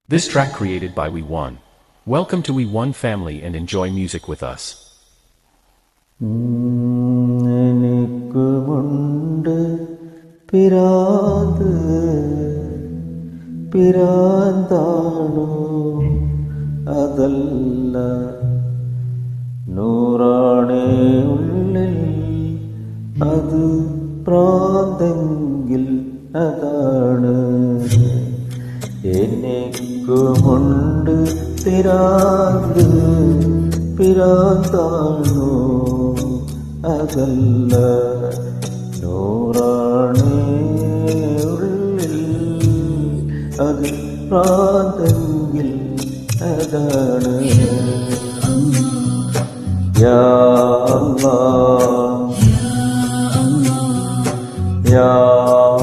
This track created by We1. Welcome to We1 family and enjoy music with us. എനിക്കുമുണ്ട് പിരാന്ത് പിരാന്താണോ അതല്ല നൂറാണേ ഉള്ളിൽ അത് പ്രാന്തെങ്കിൽ അതാണ് എനിക്കുമുണ്ട് പിരാന്ത് പിരാന്താണോ അതല്ല നൂറാണേ ഉള്ളിൽ അത് പ്രാന്തെങ്കിൽ അതാണ് യാ അല്ലാഹ് യാ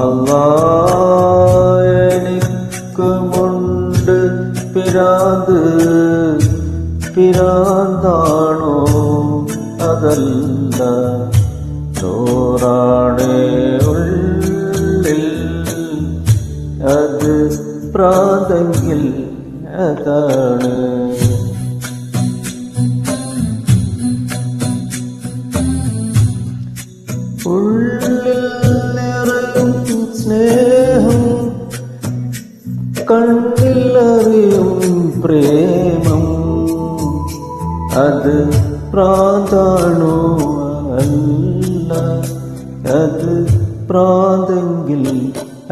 അല്ലാഹ് എനിക്കുമുണ്ട് പിരാന്ത് പിരാന്താണോ അതല്ല നൂറാണേ ഉള്ളിൽ അത് പ്രാന്തെങ്കിൽ അതാണ് ഉള്ളിൽ നിറയും സ്നേഹം കണ്ണിലറിയും പ്രേമം അത് പ്രാന്താണോ അല്ല അത് പ്രാന്തെങ്കിൽ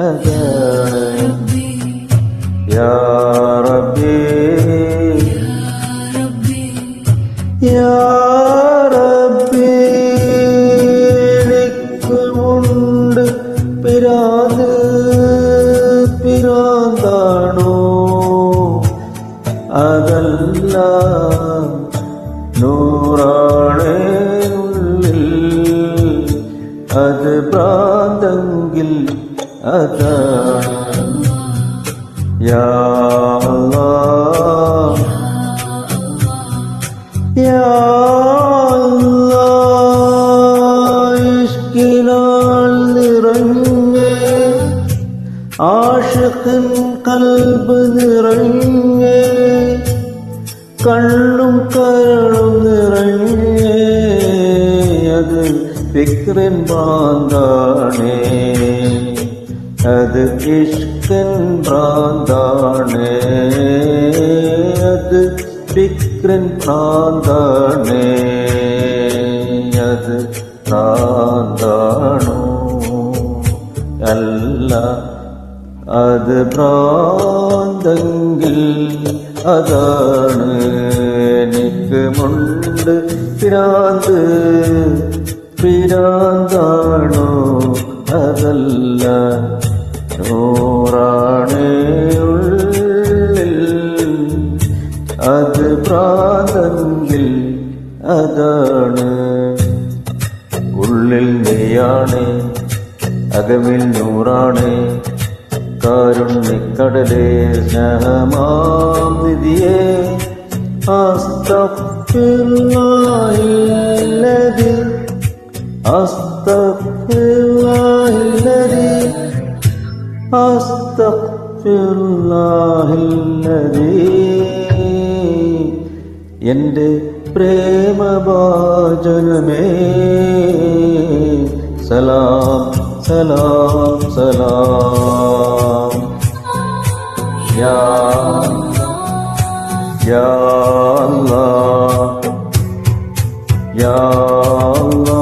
അതാണ് യാ റബ്ബി യാ റബ്ബി എനിക്കുമുണ്ട് പിരാന്ത് പിരാന്താണോ അതല്ല നൂറാണേ ഉള്ളിൽ അത് പ്രാന്തെങ്കിൽ അതാണ് യാ അല്ലാഹ് യാ അല്ലാഹ് ഇഷ്കിനാൽ നിറഞ്ഞേ ആഷിഖിൻ ഖൽബ് നിറഞ്ഞേ കണ്ണും കരളും നിറഞ്ഞേ അത് ഫിക്റിൻ ഭ്രാന്താണേ അത് ഇഷ്കിൻ ഭ്രാന്താണേ അത് ഫിക്റിൻ ഭ്രാന്താണേ അത് ഭ്രാന്താണോ അല്ല അത് ഭ്രാന്തെങ്കിൽ അതാണ് എനിക്കുമുണ്ട് പിരാന്ത് പിരാന്താണോ അതല്ല നൂറാണേ ഉള്ളിൽ അത് പ്രാന്തെങ്കിൽ അതാണ് ഉള്ളിൽ നീയാണേ അകമിൽ നൂറാണേ കാരുണ്യക്കടലേ സ്നേഹമാം നിധിയേ അസ്തഗ്ഫിറുല്ലാഹില്ലദി അസ്തഗ്ഫിറുല്ലാഹില്ലദി അസ്തഗ്ഫിറുല്ലാഹില്ലദി എൻ്റെ പ്രേമഭാജനമേ സലാം സലാം സലാം യാ അല്ലാഹ് യാ